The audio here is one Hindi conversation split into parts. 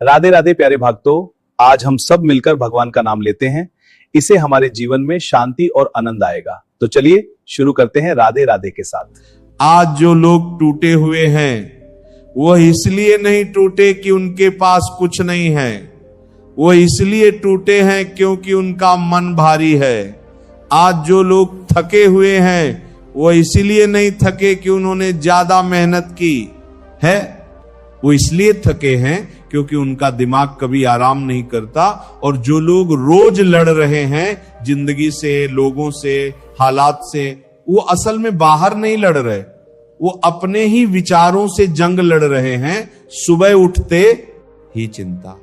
राधे राधे प्यारे भक्तों, आज हम सब मिलकर भगवान का नाम लेते हैं। इससे हमारे जीवन में शांति और आनंद आएगा। तो चलिए शुरू करते हैं राधे राधे के साथ। आज जो लोग टूटे हुए हैं वो इसलिए नहीं टूटे कि उनके पास कुछ नहीं है, वो इसलिए टूटे हैं क्योंकि उनका मन भारी है। आज जो लोग थके हुए हैं वो इसलिए नहीं थके कि उन्होंने ज्यादा मेहनत की है, वो इसलिए थके हैं क्योंकि उनका दिमाग कभी आराम नहीं करता। और जो लोग रोज लड़ रहे हैं जिंदगी से, लोगों से, हालात से, वो असल में बाहर नहीं लड़ रहे, वो अपने ही विचारों से जंग लड़ रहे हैं। सुबह उठते ही चिंता,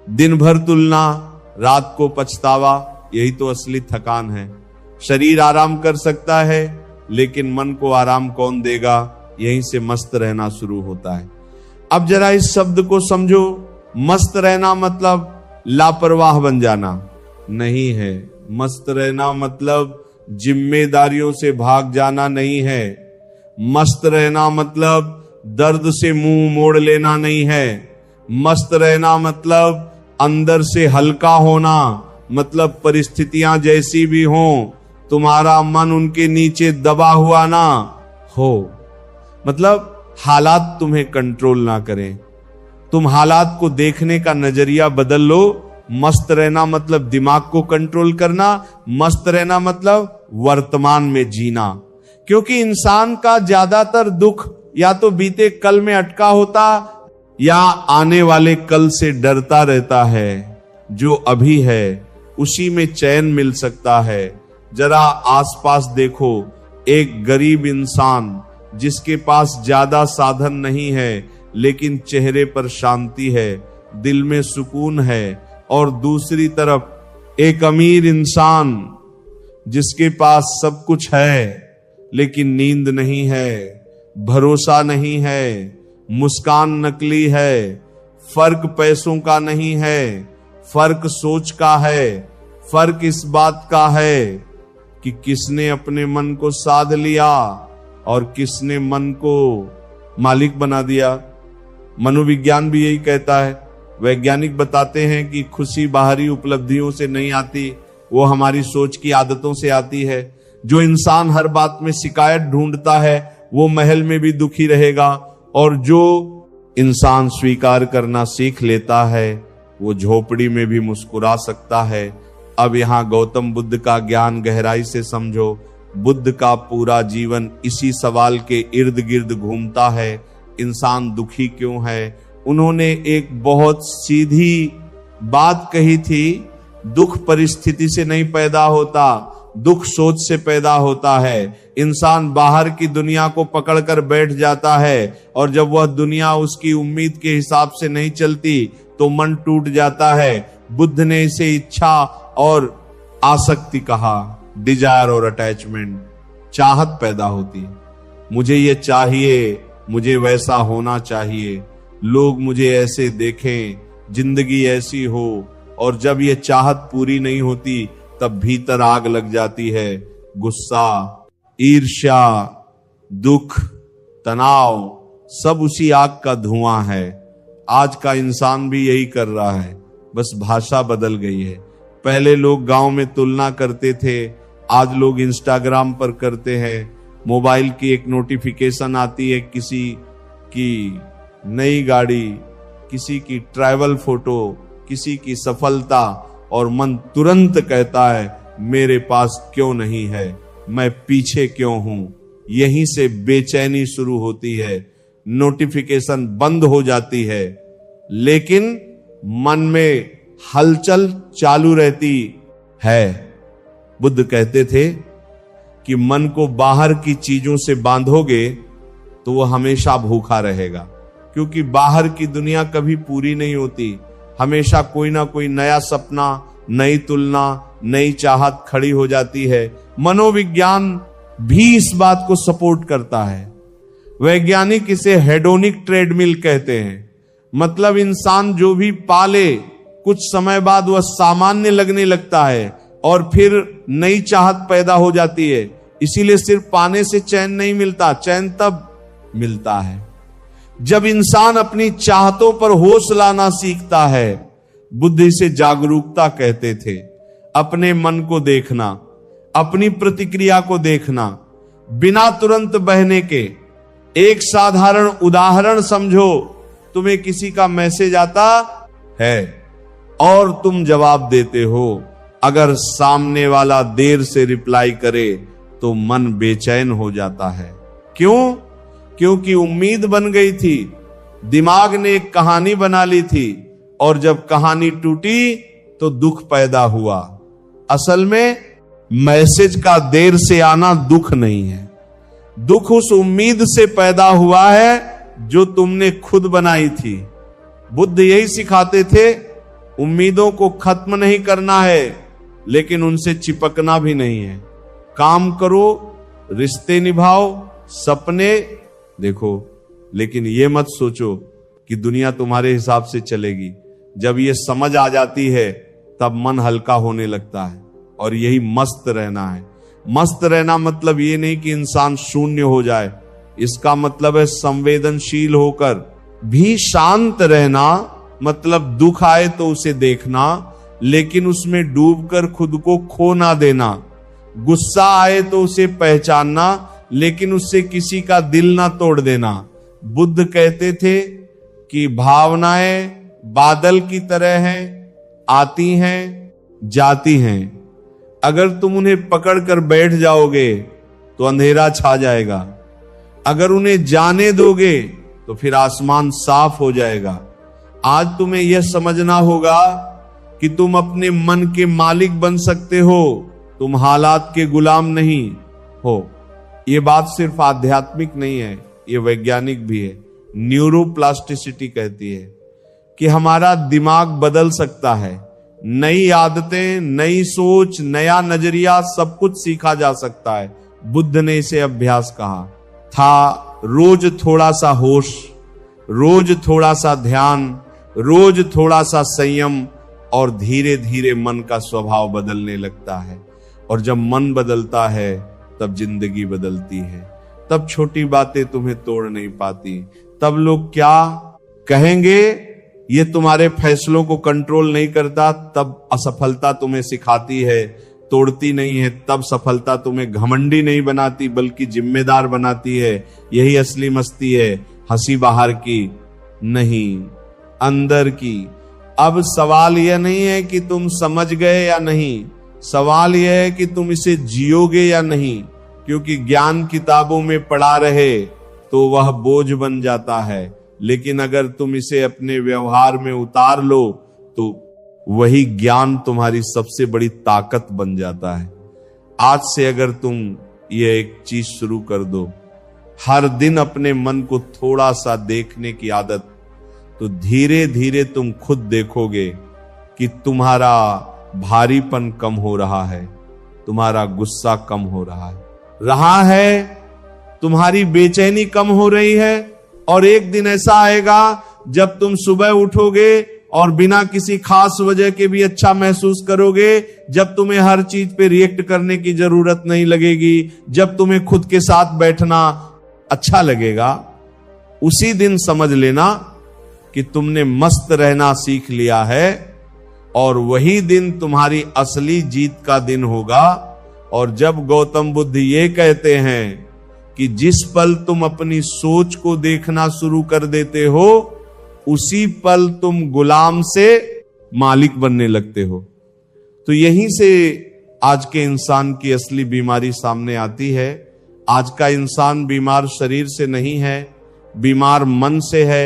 दिन भर तुलना, रात को पछतावा, यही तो असली थकान है। शरीर आराम कर सकता है लेकिन मन को आराम कौन देगा, यहीं से मस्त रहना शुरू होता है। अब जरा इस शब्द को समझो, मस्त रहना मतलब लापरवाह बन जाना नहीं है। मस्त रहना मतलब जिम्मेदारियों से भाग जाना नहीं है। मस्त रहना मतलब दर्द से मुंह मोड़ लेना नहीं है। मस्त रहना मतलब अंदर से हल्का होना, मतलब परिस्थितियां जैसी भी हों तुम्हारा मन उनके नीचे दबा हुआ ना हो, मतलब हालात तुम्हें कंट्रोल ना करें, तुम हालात को देखने का नजरिया बदल लो। मस्त रहना मतलब दिमाग को कंट्रोल करना, मस्त रहना मतलब वर्तमान में जीना। क्योंकि इंसान का ज्यादातर दुख या तो बीते कल में अटका होता या आने वाले कल से डरता रहता है। जो अभी है उसी में चैन मिल सकता है। जरा आसपास देखो, एक गरीब इंसान जिसके पास ज्यादा साधन नहीं है लेकिन चेहरे पर शांति है, दिल में सुकून है। और दूसरी तरफ एक अमीर इंसान जिसके पास सब कुछ है लेकिन नींद नहीं है, भरोसा नहीं है, मुस्कान नकली है। फर्क पैसों का नहीं है, फर्क सोच का है। फर्क इस बात का है कि किसने अपने मन को साध लिया और किसने मन को मालिक बना दिया। मनोविज्ञान भी यही कहता है। वैज्ञानिक बताते हैं कि खुशी बाहरी उपलब्धियों से नहीं आती, वो हमारी सोच की आदतों से आती है। जो इंसान हर बात में शिकायत ढूंढता है वो महल में भी दुखी रहेगा, और जो इंसान स्वीकार करना सीख लेता है वो झोपड़ी में भी मुस्कुरा सकता है। अब यहां गौतम बुद्ध का ज्ञान गहराई से समझो। बुद्ध का पूरा जीवन इसी सवाल के इर्द गिर्द घूमता है, इंसान दुखी क्यों है। उन्होंने एक बहुत सीधी बात कही थी, दुख परिस्थिति से नहीं पैदा होता, दुख सोच से पैदा होता है। इंसान बाहर की दुनिया को पकड़कर बैठ जाता है और जब वह दुनिया उसकी उम्मीद के हिसाब से नहीं चलती तो मन टूट जाता है। बुद्ध ने इसे इच्छा और आसक्ति कहा, डिजायर और अटैचमेंट। चाहत पैदा होती है, मुझे ये चाहिए, मुझे वैसा होना चाहिए, लोग मुझे ऐसे देखें, जिंदगी ऐसी हो। और जब ये चाहत पूरी नहीं होती तब भीतर आग लग जाती है। गुस्सा, ईर्ष्या, दुख, तनाव, सब उसी आग का धुआं है। आज का इंसान भी यही कर रहा है, बस भाषा बदल गई है। पहले लोग गांव में तुलना करते थे, आज लोग इंस्टाग्राम पर करते हैं। मोबाइल की एक नोटिफिकेशन आती है, किसी की नई गाड़ी, किसी की ट्रैवल फोटो, किसी की सफलता, और मन तुरंत कहता है मेरे पास क्यों नहीं है, मैं पीछे क्यों हूं। यहीं से बेचैनी शुरू होती है, नोटिफिकेशन बंद हो जाती है लेकिन मन में हलचल चालू रहती है। बुद्ध कहते थे कि मन को बाहर की चीजों से बांधोगे तो वो हमेशा भूखा रहेगा, क्योंकि बाहर की दुनिया कभी पूरी नहीं होती। हमेशा कोई ना कोई नया सपना, नई तुलना, नई चाहत खड़ी हो जाती है। मनोविज्ञान भी इस बात को सपोर्ट करता है। वैज्ञानिक इसे हेडोनिक ट्रेडमिल कहते हैं। मतलब इंसान जो भी पाले कुछ समय बाद वह सामान्य लगने लगता है और फिर नई चाहत पैदा हो जाती है। इसीलिए सिर्फ पाने से चैन नहीं मिलता, चैन तब मिलता है जब इंसान अपनी चाहतों पर होश लाना सीखता है, बुद्ध इसे जागरूकता कहते थे, अपने मन को देखना, अपनी प्रतिक्रिया को देखना, बिना तुरंत बहने के। एक साधारण उदाहरण समझो, तुम्हें किसी का मैसेज आता है और तुम जवाब देते हो, अगर सामने वाला देर से रिप्लाई करे तो मन बेचैन हो जाता है। क्यों? क्योंकि उम्मीद बन गई थी, दिमाग ने एक कहानी बना ली थी, और जब कहानी टूटी तो दुख पैदा हुआ। असल में मैसेज का देर से आना दुख नहीं है, दुख उस उम्मीद से पैदा हुआ है जो तुमने खुद बनाई थी। बुद्ध यही सिखाते थे, उम्मीदों को खत्म नहीं करना है, लेकिन उनसे चिपकना भी नहीं है। काम करो, रिश्ते निभाओ, सपने देखो, लेकिन ये मत सोचो कि दुनिया तुम्हारे हिसाब से चलेगी। जब ये समझ आ जाती है तब मन हल्का होने लगता है, और यही मस्त रहना है। मस्त रहना मतलब ये नहीं कि इंसान शून्य हो जाए, इसका मतलब है संवेदनशील होकर भी शांत रहना। मतलब दुख आए तो उसे देखना, लेकिन उसमें डूबकर खुद को खो ना देना। गुस्सा आए तो उसे पहचानना, लेकिन उससे किसी का दिल ना तोड़ देना। बुद्ध कहते थे कि भावनाएं बादल की तरह हैं, आती हैं, जाती हैं। अगर तुम उन्हें पकड़कर बैठ जाओगे तो अंधेरा छा जाएगा, अगर उन्हें जाने दोगे तो फिर आसमान साफ हो जाएगा। आज तुम्हें यह समझना होगा कि तुम अपने मन के मालिक बन सकते हो, तुम हालात के गुलाम नहीं हो। यह बात सिर्फ आध्यात्मिक नहीं है, यह वैज्ञानिक भी है। न्यूरोप्लास्टिसिटी कहती है कि हमारा दिमाग बदल सकता है, नई आदतें, नई सोच, नया नजरिया, सब कुछ सीखा जा सकता है। बुद्ध ने इसे अभ्यास कहा था। रोज थोड़ा सा होश, रोज थोड़ा सा ध्यान, रोज थोड़ा सा संयम, और धीरे धीरे मन का स्वभाव बदलने लगता है। और जब मन बदलता है तब जिंदगी बदलती है, तब छोटी बातें तुम्हें तोड़ नहीं पाती। तब लोग क्या कहेंगे ये तुम्हारे फैसलों को कंट्रोल नहीं करता, तब असफलता तुम्हें सिखाती है, तोड़ती नहीं है। तब सफलता तुम्हें घमंडी नहीं बनाती बल्कि जिम्मेदार बनाती है। यही असली मस्ती है, हंसी बाहर की नहीं, अंदर की। अब सवाल यह नहीं है कि तुम समझ गए या नहीं, सवाल यह है कि तुम इसे जियोगे या नहीं। क्योंकि ज्ञान किताबों में पढ़ा रहे तो वह बोझ बन जाता है, लेकिन अगर तुम इसे अपने व्यवहार में उतार लो तो वही ज्ञान तुम्हारी सबसे बड़ी ताकत बन जाता है। आज से अगर तुम ये एक चीज शुरू कर दो, हर दिन अपने मन को थोड़ा सा देखने की आदत, तो धीरे धीरे तुम खुद देखोगे कि तुम्हारा भारीपन कम हो रहा है, तुम्हारा गुस्सा कम हो रहा है, तुम्हारी बेचैनी कम हो रही है। और एक दिन ऐसा आएगा जब तुम सुबह उठोगे और बिना किसी खास वजह के भी अच्छा महसूस करोगे, जब तुम्हें हर चीज पे रिएक्ट करने की जरूरत नहीं लगेगी, जब तुम्हें खुद के साथ बैठना अच्छा लगेगा। उसी दिन समझ लेना कि तुमने मस्त रहना सीख लिया है, और वही दिन तुम्हारी असली जीत का दिन होगा। और जब गौतम बुद्ध ये कहते हैं कि जिस पल तुम अपनी सोच को देखना शुरू कर देते हो, उसी पल तुम गुलाम से मालिक बनने लगते हो। तो यहीं से आज के इंसान की असली बीमारी सामने आती है। आज का इंसान बीमार शरीर से नहीं है, बीमार मन से है।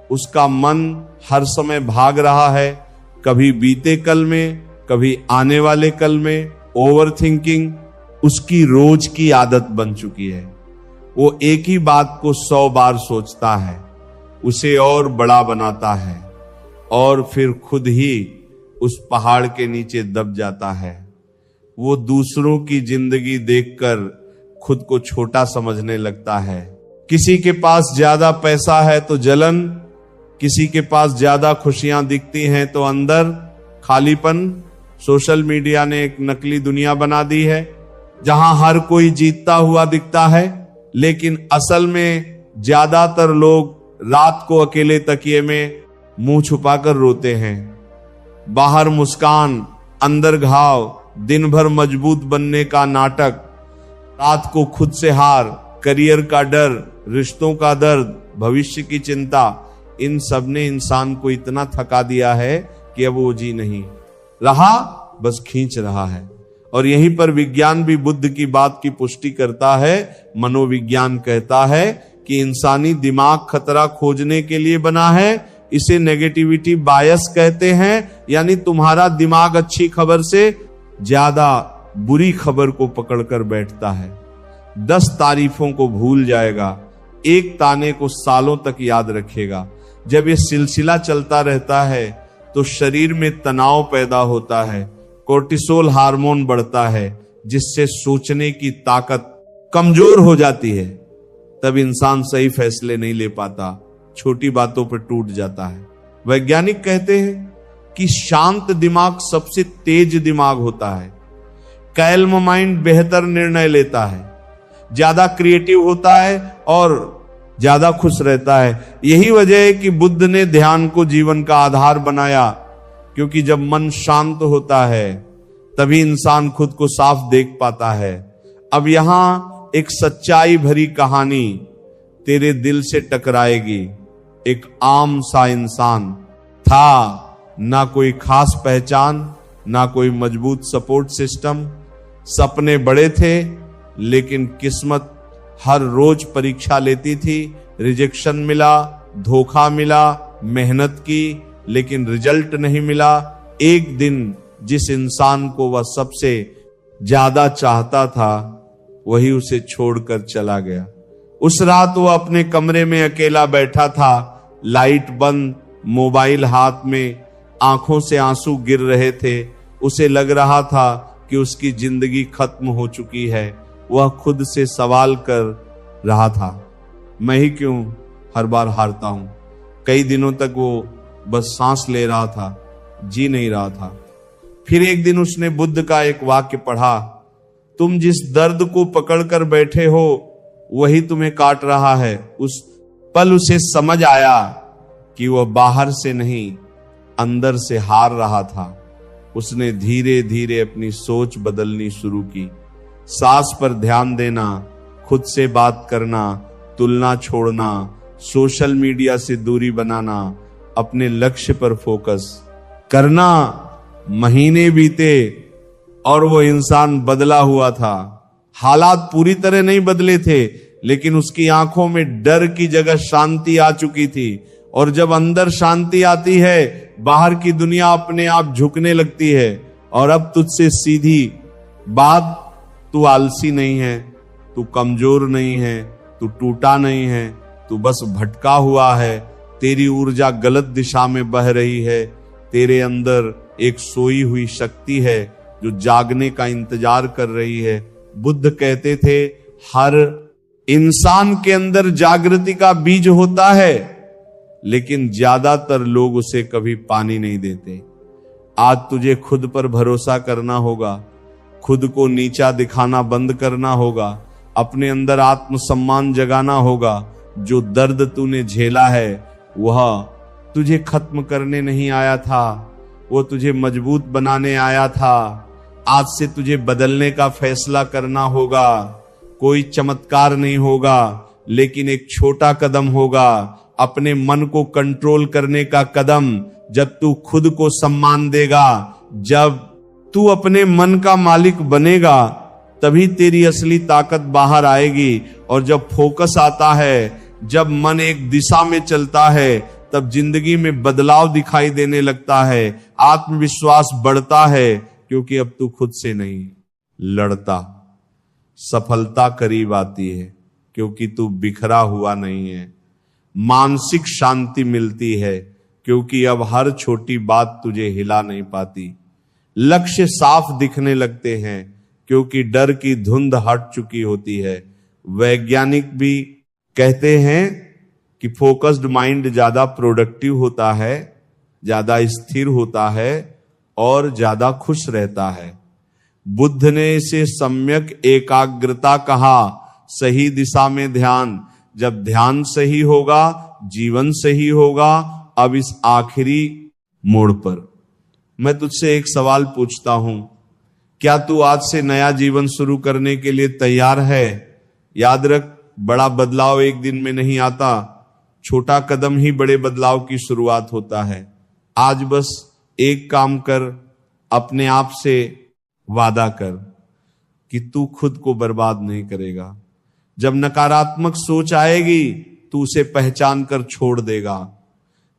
उसका मन हर समय भाग रहा है, कभी बीते कल में, कभी आने वाले कल में। ओवर थिंकिंग उसकी रोज की आदत बन चुकी है। वो एक ही बात को 100 बार सोचता है, उसे और बड़ा बनाता है, और फिर खुद ही उस पहाड़ के नीचे दब जाता है। वो दूसरों की जिंदगी देखकर खुद को छोटा समझने लगता है। किसी के पास ज्यादा पैसा है तो जलन, किसी के पास ज्यादा खुशियां दिखती हैं तो अंदर खालीपन। सोशल मीडिया ने एक नकली दुनिया बना दी है जहां हर कोई जीतता हुआ दिखता है, लेकिन असल में ज्यादातर लोग रात को अकेले तकिए में मुंह छुपाकर रोते हैं। बाहर मुस्कान, अंदर घाव, दिन भर मजबूत बनने का नाटक, रात को खुद से हार, करियर का डर, रिश्तों का दर्द, भविष्य की चिंता, इन सब ने इंसान को इतना थका दिया है कि अब वो जी नहीं रहा, बस खींच रहा है। और यहीं पर विज्ञान भी बुद्ध की बात की पुष्टि करता है। मनोविज्ञान कहता है कि इंसानी दिमाग खतरा खोजने के लिए बना है। इसे नेगेटिविटी बायस कहते हैं, यानी तुम्हारा दिमाग अच्छी खबर से ज्यादा बुरी खबर को पकड़कर बैठता है। 10 तारीफों को भूल जाएगा, एक ताने को सालों तक याद रखेगा। जब ये सिलसिला चलता रहता है तो शरीर में तनाव पैदा होता है, कोर्टिसोल हार्मोन बढ़ता है, जिससे सोचने की ताकत कमजोर हो जाती है। तब इंसान सही फैसले नहीं ले पाता, छोटी बातों पर टूट जाता है। वैज्ञानिक कहते हैं कि शांत दिमाग सबसे तेज दिमाग होता है। कैल्म माइंड बेहतर निर्णय लेता है, ज्यादा क्रिएटिव होता है और ज्यादा खुश रहता है। यही वजह है कि बुद्ध ने ध्यान को जीवन का आधार बनाया, क्योंकि जब मन शांत होता है तभी इंसान खुद को साफ देख पाता है। अब यहां एक सच्चाई भरी कहानी तेरे दिल से टकराएगी। एक आम सा इंसान था, ना कोई खास पहचान, ना कोई मजबूत सपोर्ट सिस्टम। सपने बड़े थे, लेकिन किस्मत हर रोज परीक्षा लेती थी। रिजेक्शन मिला, धोखा मिला, मेहनत की, लेकिन रिजल्ट नहीं मिला। एक दिन जिस इंसान को वह सबसे ज्यादा चाहता था, वही उसे छोड़कर चला गया। उस रात वो अपने कमरे में अकेला बैठा था, लाइट बंद, मोबाइल हाथ में, आंखों से आंसू गिर रहे थे। उसे लग रहा था कि उसकी जिंदगी खत्म हो चुकी है। वह खुद से सवाल कर रहा था, मैं ही क्यों हर बार हारता हूं। कई दिनों तक वो बस सांस ले रहा था, जी नहीं रहा था। फिर एक दिन उसने बुद्ध का एक वाक्य पढ़ा, तुम जिस दर्द को पकड़कर बैठे हो वही तुम्हें काट रहा है। उस पल उसे समझ आया कि वह बाहर से नहीं, अंदर से हार रहा था। उसने धीरे धीरे अपनी सोच बदलनी शुरू की। सांस पर ध्यान देना, खुद से बात करना, तुलना छोड़ना, सोशल मीडिया से दूरी बनाना, अपने लक्ष्य पर फोकस करना। महीने बीते और वो इंसान बदला हुआ था। हालात पूरी तरह नहीं बदले थे, लेकिन उसकी आंखों में डर की जगह शांति आ चुकी थी। और जब अंदर शांति आती है, बाहर की दुनिया अपने आप झुकने लगती है। और अब तुझसे सीधी बात, तू आलसी नहीं है, तू कमजोर नहीं है, तू टूटा नहीं है, तू बस भटका हुआ है। तेरी ऊर्जा गलत दिशा में बह रही है। तेरे अंदर एक सोई हुई शक्ति है जो जागने का इंतजार कर रही है। बुद्ध कहते थे, हर इंसान के अंदर जागृति का बीज होता है, लेकिन ज्यादातर लोग उसे कभी पानी नहीं देते। आज तुझे खुद पर भरोसा करना होगा, खुद को नीचा दिखाना बंद करना होगा, अपने अंदर आत्मसम्मान जगाना होगा। जो दर्द तूने झेला है वह तुझे खत्म करने नहीं आया था, वो तुझे मजबूत बनाने आया था। आज से तुझे बदलने का फैसला करना होगा। कोई चमत्कार नहीं होगा, लेकिन एक छोटा कदम होगा, अपने मन को कंट्रोल करने का कदम। जब तू खुद को सम्मान देगा, जब तू अपने मन का मालिक बनेगा, तभी तेरी असली ताकत बाहर आएगी। और जब फोकस आता है, जब मन एक दिशा में चलता है, तब जिंदगी में बदलाव दिखाई देने लगता है। आत्मविश्वास बढ़ता है, क्योंकि अब तू खुद से नहीं लड़ता। सफलता करीब आती है, क्योंकि तू बिखरा हुआ नहीं है। मानसिक शांति मिलती है, क्योंकि अब हर छोटी बात तुझे हिला नहीं पाती। लक्ष्य साफ दिखने लगते हैं, क्योंकि डर की धुंध हट चुकी होती है। वैज्ञानिक भी कहते हैं कि फोकस्ड माइंड ज्यादा प्रोडक्टिव होता है, ज्यादा स्थिर होता है और ज्यादा खुश रहता है। बुद्ध ने इसे सम्यक एकाग्रता कहा, सही दिशा में ध्यान। जब ध्यान सही होगा, जीवन से ही होगा। अब इस आखिरी मोड़ पर मैं तुझसे एक सवाल पूछता हूं, क्या तू आज से नया जीवन शुरू करने के लिए तैयार है? याद रख, बड़ा बदलाव एक दिन में नहीं आता, छोटा कदम ही बड़े बदलाव की शुरुआत होता है। आज बस एक काम कर, अपने आप से वादा कर कि तू खुद को बर्बाद नहीं करेगा। जब नकारात्मक सोच आएगी तू उसे पहचान कर छोड़ देगा।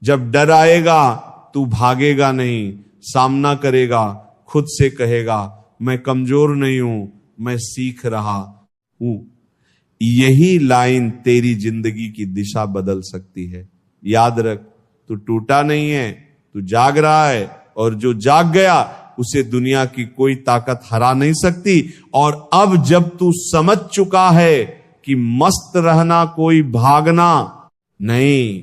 जब डर आएगा तू भागेगा नहीं, सामना करेगा, खुद से कहेगा मैं कमजोर नहीं हूं, मैं सीख रहा हूं। यही लाइन तेरी जिंदगी की दिशा बदल सकती है। याद रख, तू टूटा नहीं है, तू जाग रहा है, और जो जाग गया उसे दुनिया की कोई ताकत हरा नहीं सकती। और अब जब तू समझ चुका है कि मस्त रहना कोई भागना नहीं,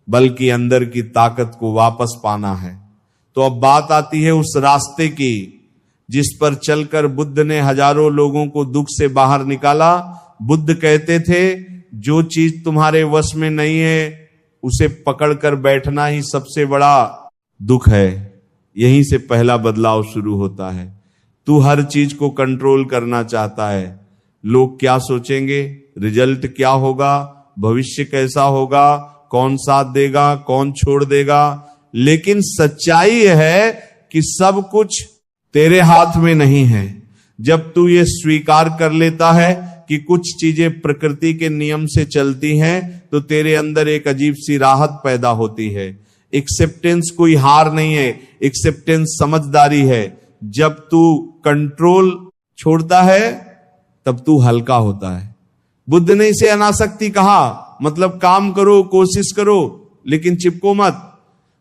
बल्कि अंदर की ताकत को वापस पाना है, तो अब बात आती है उस रास्ते की जिस पर चलकर बुद्ध ने हजारों लोगों को दुख से बाहर निकाला। बुद्ध कहते थे, जो चीज तुम्हारे वश में नहीं है उसे पकड़कर बैठना ही सबसे बड़ा दुख है। यहीं से पहला बदलाव शुरू होता है। तू हर चीज को कंट्रोल करना चाहता है। लोग क्या सोचेंगे, रिजल्ट क्या होगा, भविष्य कैसा होगा, कौन साथ देगा, कौन छोड़ देगा। लेकिन सच्चाई है कि सब कुछ तेरे हाथ में नहीं है। जब तू ये स्वीकार कर लेता है कि कुछ चीजें प्रकृति के नियम से चलती हैं, तो तेरे अंदर एक अजीब सी राहत पैदा होती है। एक्सेप्टेंस कोई हार नहीं है, एक्सेप्टेंस समझदारी है। जब तू कंट्रोल छोड़ता है तब तू हल्का होता है। बुद्ध ने इसे अनासक्ति कहा, मतलब काम करो, कोशिश करो, लेकिन चिपको मत।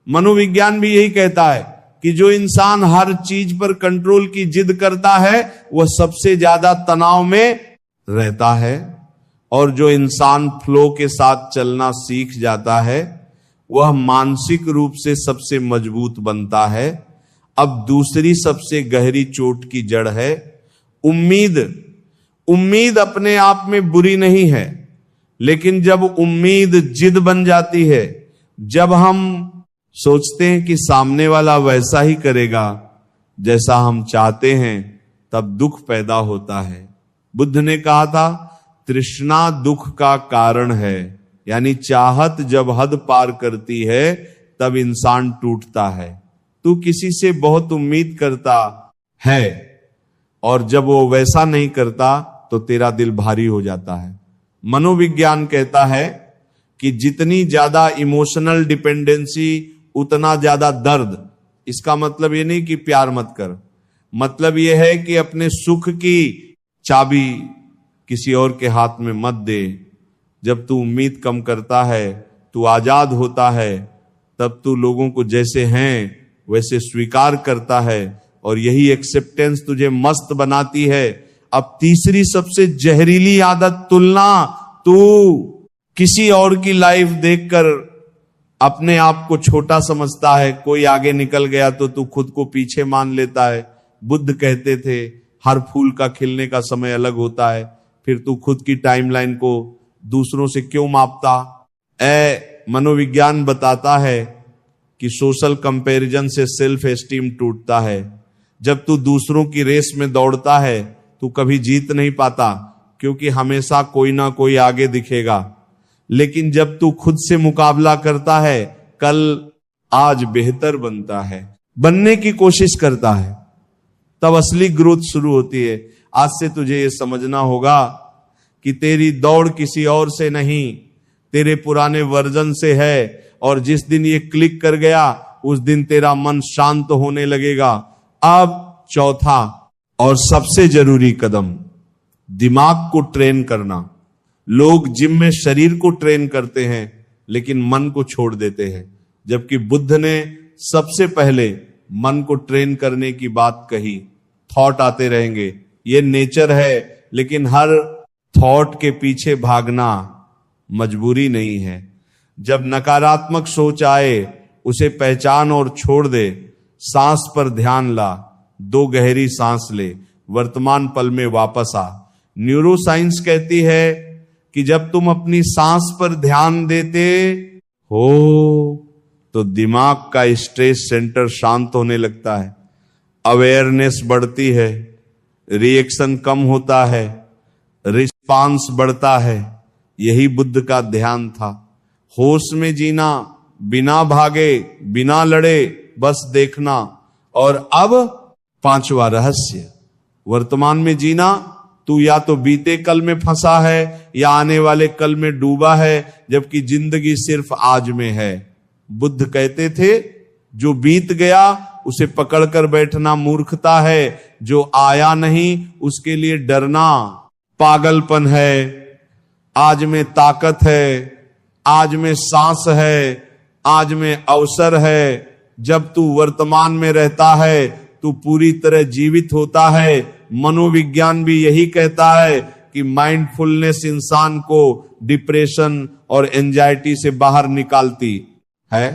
मनोविज्ञान भी यही कहता है कि जो इंसान हर चीज पर कंट्रोल की जिद करता है वह सबसे ज्यादा तनाव में रहता है, और जो इंसान फ्लो के साथ चलना सीख जाता है वह मानसिक रूप से सबसे मजबूत बनता है। अब दूसरी सबसे गहरी चोट की जड़ है उम्मीद। उम्मीद अपने आप में बुरी नहीं है, लेकिन जब उम्मीद जिद बन जाती है, जब हम सोचते हैं कि सामने वाला वैसा ही करेगा जैसा हम चाहते हैं, तब दुख पैदा होता है। बुद्ध ने कहा था, तृष्णा दुख का कारण है। यानी चाहत जब हद पार करती है तब इंसान टूटता है। तू किसी से बहुत उम्मीद करता है और जब वो वैसा नहीं करता तो तेरा दिल भारी हो जाता है। मनोविज्ञान कहता है कि जितनी ज्यादा इमोशनल डिपेंडेंसी उतना ज्यादा दर्द। इसका मतलब ये नहीं कि प्यार मत कर, मतलब ये है कि अपने सुख की चाबी किसी और के हाथ में मत दे। जब तू उम्मीद कम करता है, तू आजाद होता है, तब तू लोगों को जैसे हैं वैसे स्वीकार करता है, और यही एक्सेप्टेंस तुझे मस्त बनाती है। अब तीसरी सबसे जहरीली आदत, तुलना। तू किसी और की लाइफ देखकर अपने आप को छोटा समझता है। कोई आगे निकल गया तो तू खुद को पीछे मान लेता है। बुद्ध कहते थे, हर फूल का खिलने का समय अलग होता है, फिर तू खुद की टाइमलाइन को दूसरों से क्यों मापता? मनोविज्ञान बताता है कि सोशल कंपैरिजन से सेल्फ एस्टीम टूटता है। जब तू दूसरों की रेस में दौड़ता है तू कभी जीत नहीं पाता, क्योंकि हमेशा कोई ना कोई आगे दिखेगा। लेकिन जब तू खुद से मुकाबला करता है, कल आज बेहतर बनता है, बनने की कोशिश करता है, तब असली ग्रोथ शुरू होती है। आज से तुझे ये समझना होगा कि तेरी दौड़ किसी और से नहीं, तेरे पुराने वर्जन से है, और जिस दिन ये क्लिक कर गया उस दिन तेरा मन शांत होने लगेगा। अब चौथा और सबसे जरूरी कदम, दिमाग को ट्रेन करना। लोग जिम में शरीर को ट्रेन करते हैं लेकिन मन को छोड़ देते हैं, जबकि बुद्ध ने सबसे पहले मन को ट्रेन करने की बात कही। थॉट आते रहेंगे, ये नेचर है, लेकिन हर थॉट के पीछे भागना मजबूरी नहीं है। जब नकारात्मक सोच आए उसे पहचान और छोड़ दे। सांस पर ध्यान ला, 2 गहरी सांस ले, वर्तमान पल में वापस आ। न्यूरोसाइंस कहती है कि जब तुम अपनी सांस पर ध्यान देते हो तो दिमाग का स्ट्रेस सेंटर शांत होने लगता है, अवेयरनेस बढ़ती है, रिएक्शन कम होता है, रिस्पांस बढ़ता है। यही बुद्ध का ध्यान था। होश में जीना, बिना भागे, बिना लड़े, बस देखना। और अब पांचवा रहस्य, वर्तमान में जीना। तू या तो बीते कल में फंसा है या आने वाले कल में डूबा है, जबकि जिंदगी सिर्फ आज में है। बुद्ध कहते थे जो बीत गया उसे पकड़कर बैठना मूर्खता है, जो आया नहीं उसके लिए डरना पागलपन है। आज में ताकत है, आज में सांस है, आज में अवसर है। जब तू वर्तमान में रहता है तू पूरी तरह जीवित होता है। मनोविज्ञान भी यही कहता है कि माइंडफुलनेस इंसान को डिप्रेशन और एंजाइटी से बाहर निकालती है,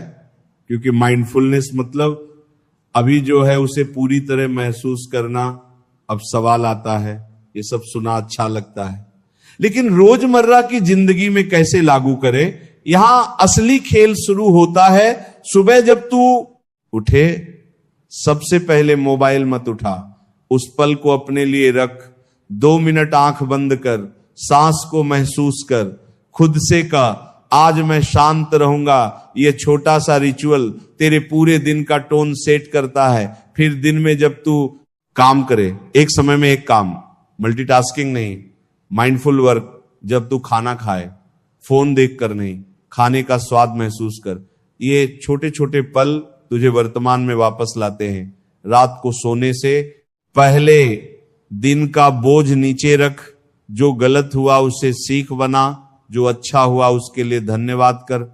क्योंकि माइंडफुलनेस मतलब अभी जो है उसे पूरी तरह महसूस करना। अब सवाल आता है, ये सब सुना अच्छा लगता है, लेकिन रोजमर्रा की जिंदगी में कैसे लागू करें? यहां असली खेल शुरू होता है। सुबह जब तू उठे, सबसे पहले मोबाइल मत उठा, उस पल को अपने लिए रख। 2 मिनट आंख बंद कर, सांस को महसूस कर, खुद से कह आज मैं शांत रहूंगा। ये छोटा सा रिचुअल तेरे पूरे दिन का टोन सेट करता है। फिर दिन में जब तू काम करे, एक समय में एक काम, मल्टीटास्किंग नहीं, माइंडफुल वर्क। जब तू खाना खाए, फोन देख कर नहीं, खाने का स्वाद महसूस कर। ये छोटे छोटे पल तुझे वर्तमान में वापस लाते हैं। रात को सोने से पहले दिन का बोझ नीचे रख। जो गलत हुआ उसे सीख बना, जो अच्छा हुआ उसके लिए धन्यवाद कर।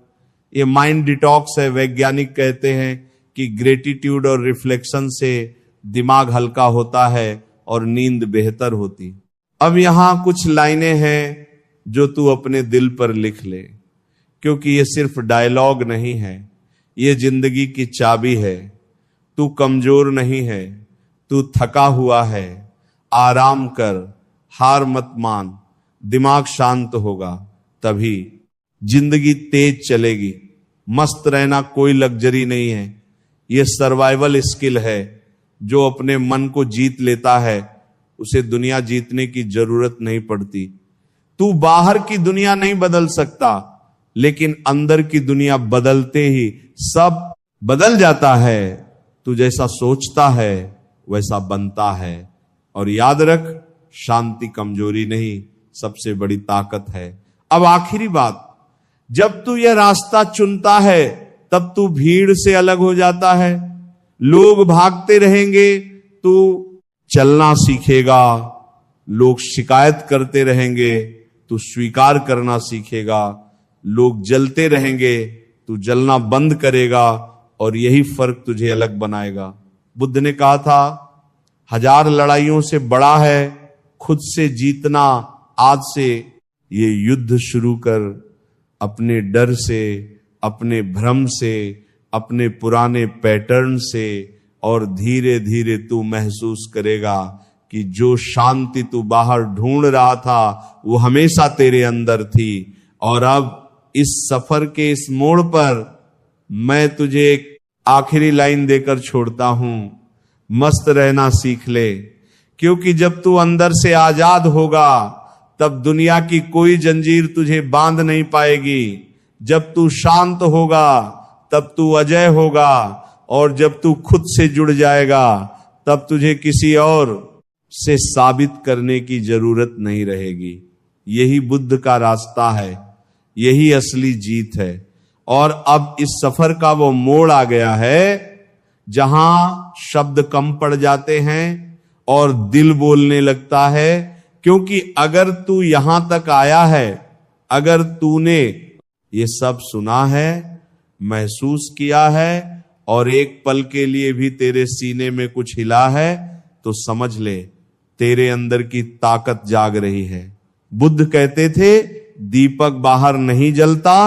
ये माइंड डिटॉक्स है। वैज्ञानिक कहते हैं कि ग्रेटिट्यूड और रिफ्लेक्शन से दिमाग हल्का होता है और नींद बेहतर होती। अब यहां कुछ लाइनें हैं जो तू अपने दिल पर लिख ले, क्योंकि ये सिर्फ डायलॉग नहीं है, ये जिंदगी की चाबी है। तू कमजोर नहीं है, तू थका हुआ है। आराम कर, हार मत मान, दिमाग शांत होगा, तभी जिंदगी तेज चलेगी। मस्त रहना कोई लग्जरी नहीं है, यह सर्वाइवल स्किल है। जो अपने मन को जीत लेता है उसे दुनिया जीतने की जरूरत नहीं पड़ती। तू बाहर की दुनिया नहीं बदल सकता, लेकिन अंदर की दुनिया बदलते ही सब बदल जाता है। तू जैसा सोचता है वैसा बनता है। और याद रख, शांति कमजोरी नहीं, सबसे बड़ी ताकत है। अब आखिरी बात, जब तू यह रास्ता चुनता है तब तू भीड़ से अलग हो जाता है। लोग भागते रहेंगे, तू चलना सीखेगा। लोग शिकायत करते रहेंगे, तू स्वीकार करना सीखेगा। लोग जलते रहेंगे, तू जलना बंद करेगा, और यही फर्क तुझे अलग बनाएगा। बुद्ध ने कहा था, 1000 लड़ाइयों से बड़ा है खुद से जीतना। आज से ये युद्ध शुरू कर, अपने डर से, अपने भ्रम से, अपने पुराने पैटर्न से, और धीरे धीरे तू महसूस करेगा कि जो शांति तू बाहर ढूंढ रहा था वो हमेशा तेरे अंदर थी। और अब इस सफर के इस मोड़ पर मैं तुझे एक आखिरी लाइन देकर छोड़ता हूं, मस्त रहना सीख ले। क्योंकि जब तू अंदर से आजाद होगा तब दुनिया की कोई जंजीर तुझे बांध नहीं पाएगी। जब तू शांत होगा तब तू अजय होगा, और जब तू खुद से जुड़ जाएगा तब तुझे किसी और से साबित करने की जरूरत नहीं रहेगी। यही बुद्ध का रास्ता है, यही असली जीत है। और अब इस सफर का वो मोड़ आ गया है जहां शब्द कम पड़ जाते हैं और दिल बोलने लगता है। क्योंकि अगर तू यहां तक आया है, अगर तूने ये सब सुना है, महसूस किया है, और एक पल के लिए भी तेरे सीने में कुछ हिला है, तो समझ ले तेरे अंदर की ताकत जाग रही है। बुद्ध कहते थे, दीपक बाहर नहीं जलता,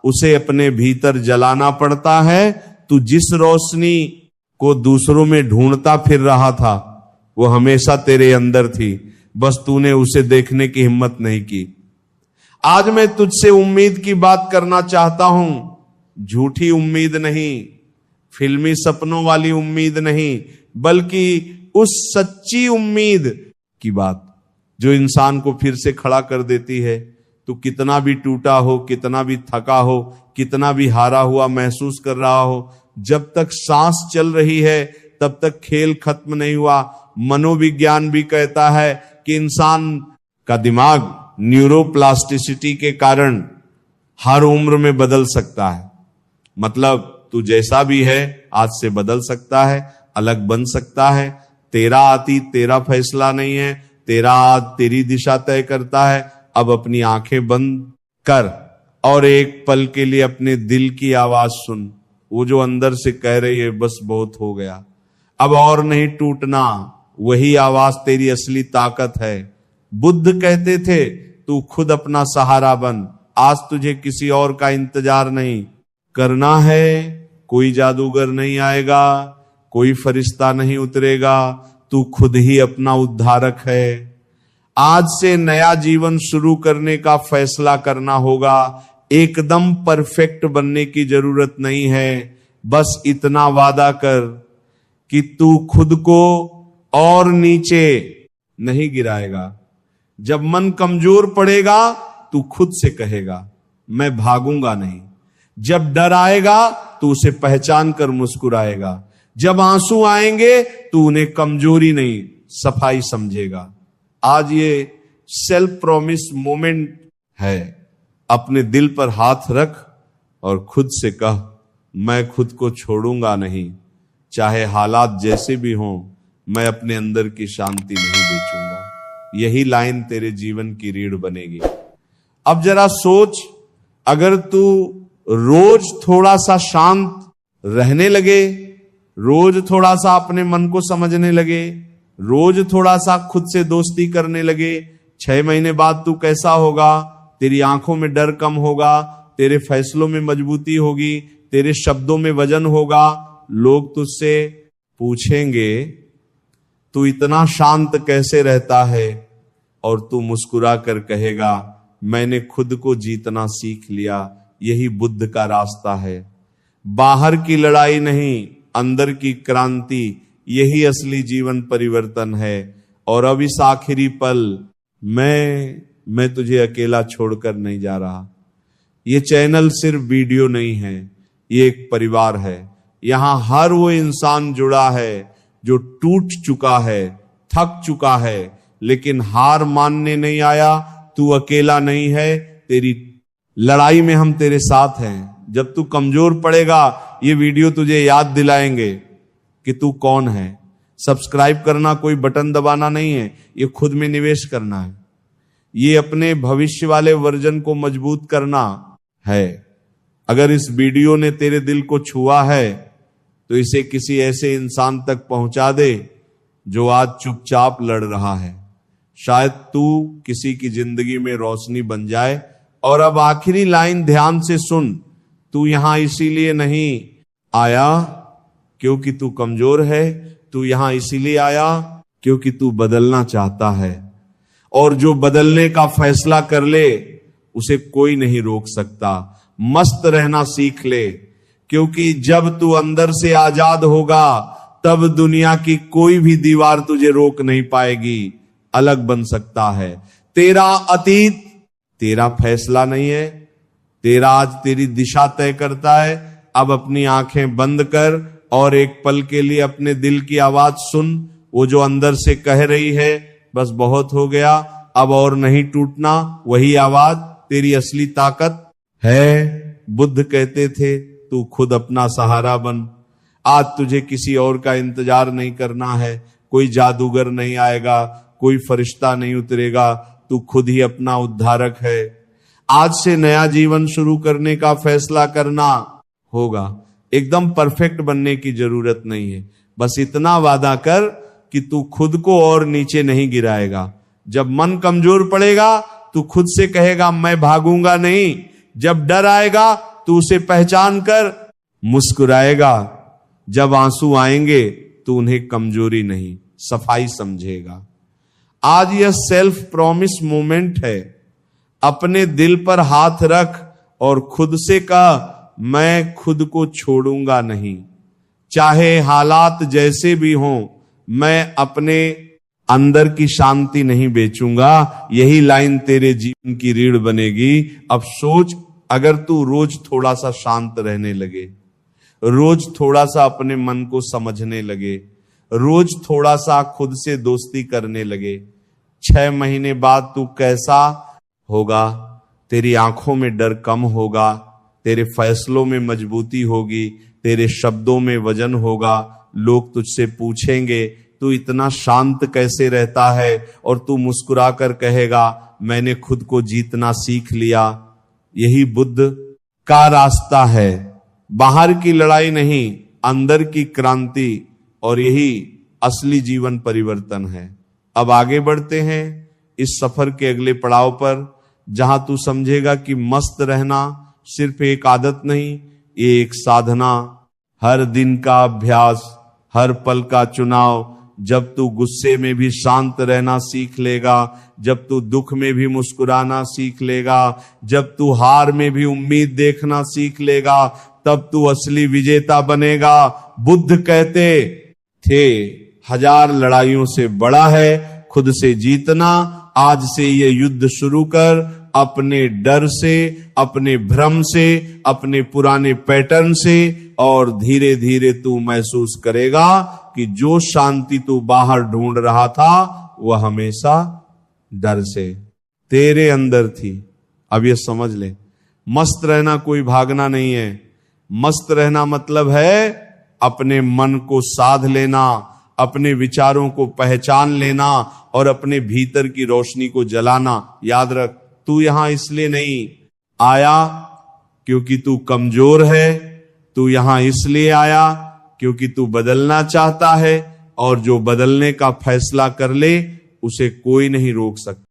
उसे अपने भीतर जलाना पड़ता है। तू जिस रोशनी को दूसरों में ढूंढता फिर रहा था वो हमेशा तेरे अंदर थी, बस तूने उसे देखने की हिम्मत नहीं की। आज मैं तुझसे उम्मीद की बात करना चाहता हूं झूठी उम्मीद नहीं, फिल्मी सपनों वाली उम्मीद नहीं, बल्कि उस सच्ची उम्मीद की बात जो इंसान को फिर से खड़ा कर देती है। तू कितना भी टूटा हो, कितना भी थका हो, कितना भी हारा हुआ महसूस कर रहा हो, जब तक सांस चल रही है तब तक खेल खत्म नहीं हुआ। मनोविज्ञान भी कहता है कि इंसान का दिमाग न्यूरोप्लास्टिसिटी के कारण हर उम्र में बदल सकता है। मतलब तू जैसा भी है आज से बदल सकता है, अलग बन सकता है। तेरा अतीत तेरा फैसला नहीं है, तेरा आज तेरी दिशा तय करता है। अब अपनी आंखें बंद कर और एक पल के लिए अपने दिल की आवाज सुन, वो जो अंदर से कह रही है बस बहुत हो गया, अब और नहीं टूटना। वही आवाज तेरी असली ताकत है। बुद्ध कहते थे तू खुद अपना सहारा बन। आज तुझे किसी और का इंतजार नहीं करना है। कोई जादूगर नहीं आएगा, कोई फरिश्ता नहीं उतरेगा, तू खुद ही अपना उद्धारक है। आज से नया जीवन शुरू करने का फैसला करना होगा। एकदम परफेक्ट बनने की जरूरत नहीं है। बस इतना वादा कर कि तू खुद को और नीचे नहीं गिराएगा। जब मन कमजोर पड़ेगा तू खुद से कहेगा मैं भागूंगा नहीं। जब डर आएगा तू उसे पहचान कर मुस्कुराएगा। जब आंसू आएंगे तू उन्हें कमजोरी नहीं सफाई समझेगा। आज ये सेल्फ प्रॉमिस मोमेंट है। अपने दिल पर हाथ रख और खुद से कह मैं खुद को छोड़ूंगा नहीं। चाहे हालात जैसे भी हों, मैं अपने अंदर की शांति नहीं बेचूंगा। यही लाइन तेरे जीवन की रीढ़ बनेगी। अब जरा सोच, अगर तू रोज थोड़ा सा शांत रहने लगे, रोज थोड़ा सा अपने मन को समझने लगे, रोज थोड़ा सा खुद से दोस्ती करने लगे, 6 महीने बाद तू कैसा होगा? तेरी आंखों में डर कम होगा, तेरे फैसलों में मजबूती होगी, तेरे शब्दों में वजन होगा। लोग तुझसे पूछेंगे तू इतना शांत कैसे रहता है, और तू मुस्कुरा कर कहेगा मैंने खुद को जीतना सीख लिया। यही बुद्ध का रास्ता है। बाहर की लड़ाई नहीं, अंदर की क्रांति, यही असली जीवन परिवर्तन है। और अब इस आखिरी पल मैं तुझे अकेला छोड़कर नहीं जा रहा। ये चैनल सिर्फ वीडियो नहीं है, ये एक परिवार है। यहां हर वो इंसान जुड़ा है जो टूट चुका है, थक चुका है, लेकिन हार मानने नहीं आया। तू अकेला नहीं है, तेरी लड़ाई में हम तेरे साथ हैं। जब तू कमजोर पड़ेगा, ये वीडियो तुझे याद दिलाएंगे कि तू कौन है। सब्सक्राइब करना कोई बटन दबाना नहीं है, ये खुद में निवेश करना है। ये अपने भविष्य वाले वर्जन को मजबूत करना है। अगर इस वीडियो ने तेरे दिल को छुआ है तो इसे किसी ऐसे इंसान तक पहुंचा दे जो आज चुपचाप लड़ रहा है। शायद तू किसी की जिंदगी में रोशनी बन जाए। और अब आखिरी लाइन ध्यान से सुन, तू यहां इसीलिए नहीं आया क्योंकि तू कमजोर है, तू यहां इसीलिए आया क्योंकि तू बदलना चाहता है। और जो बदलने का फैसला कर ले उसे कोई नहीं रोक सकता। मस्त रहना सीख ले, क्योंकि जब तू अंदर से आजाद होगा तब दुनिया की कोई भी दीवार तुझे रोक नहीं पाएगी। अलग बन सकता है। तेरा अतीत तेरा फैसला नहीं है, तेरा आज तेरी दिशा तय करता है। अब अपनी आंखें बंद कर और एक पल के लिए अपने दिल की आवाज सुन, वो जो अंदर से कह रही है बस बहुत हो गया, अब और नहीं टूटना। वही आवाज तेरी असली ताकत है। बुद्ध कहते थे तू खुद अपना सहारा बन। आज तुझे किसी और का इंतजार नहीं करना है। कोई जादूगर नहीं आएगा, कोई फरिश्ता नहीं उतरेगा, तू खुद ही अपना उद्धारक है। आज से नया जीवन शुरू करने का फैसला करना होगा। एकदम परफेक्ट बनने की जरूरत नहीं है। बस इतना वादा कर कि तू खुद को और नीचे नहीं गिराएगा। जब मन कमजोर पड़ेगा तू खुद से कहेगा मैं भागूंगा नहीं। जब डर आएगा तू उसे पहचान कर मुस्कुराएगा। जब आंसू आएंगे तू उन्हें कमजोरी नहीं सफाई समझेगा। आज यह सेल्फ प्रॉमिस मोमेंट है। अपने दिल पर हाथ रख और खुद से कह मैं खुद को छोड़ूंगा नहीं, चाहे हालात जैसे भी हों, मैं अपने अंदर की शांति नहीं बेचूंगा। यही लाइन तेरे जीवन की रीढ़ बनेगी। अब सोच, अगर तू रोज थोड़ा सा शांत रहने लगे, रोज थोड़ा सा अपने मन को समझने लगे, रोज थोड़ा सा खुद से दोस्ती करने लगे, 6 महीने बाद तू कैसा होगा? तेरी आंखों में डर कम होगा, तेरे फैसलों में मजबूती होगी, तेरे शब्दों में वजन होगा। लोग तुझसे पूछेंगे तू इतना शांत कैसे रहता है, और तू मुस्कुरा कर कहेगा मैंने खुद को जीतना सीख लिया। यही बुद्ध का रास्ता है, बाहर की लड़ाई नहीं, अंदर की क्रांति, और यही असली जीवन परिवर्तन है। अब आगे बढ़ते हैं इस सफर के अगले पड़ाव पर, जहां तू समझेगा कि मस्त रहना सिर्फ एक आदत नहीं, ये एक साधना, हर दिन का अभ्यास, हर पल का चुनाव। जब तू गुस्से में भी शांत रहना सीख लेगा, जब तू दुख में भी मुस्कुराना सीख लेगा, जब तू हार में भी उम्मीद देखना सीख लेगा, तब तू असली विजेता बनेगा। बुद्ध कहते थे 1000 लड़ाइयों से बड़ा है खुद से जीतना। आज से ये युद्ध शुरू कर, अपने डर से, अपने भ्रम से, अपने पुराने पैटर्न से, और धीरे धीरे तू महसूस करेगा कि जो शांति तू बाहर ढूंढ रहा था वह हमेशा डर से तेरे अंदर थी। अब ये समझ ले, मस्त रहना कोई भागना नहीं है। मस्त रहना मतलब है अपने मन को साध लेना, अपने विचारों को पहचान लेना, और अपने भीतर की रोशनी को जलाना। याद रख, तू यहां इसलिए नहीं आया क्योंकि तू कमजोर है, तू यहां इसलिए आया क्योंकि तू बदलना चाहता है, और जो बदलने का फैसला कर ले उसे कोई नहीं रोक सकता।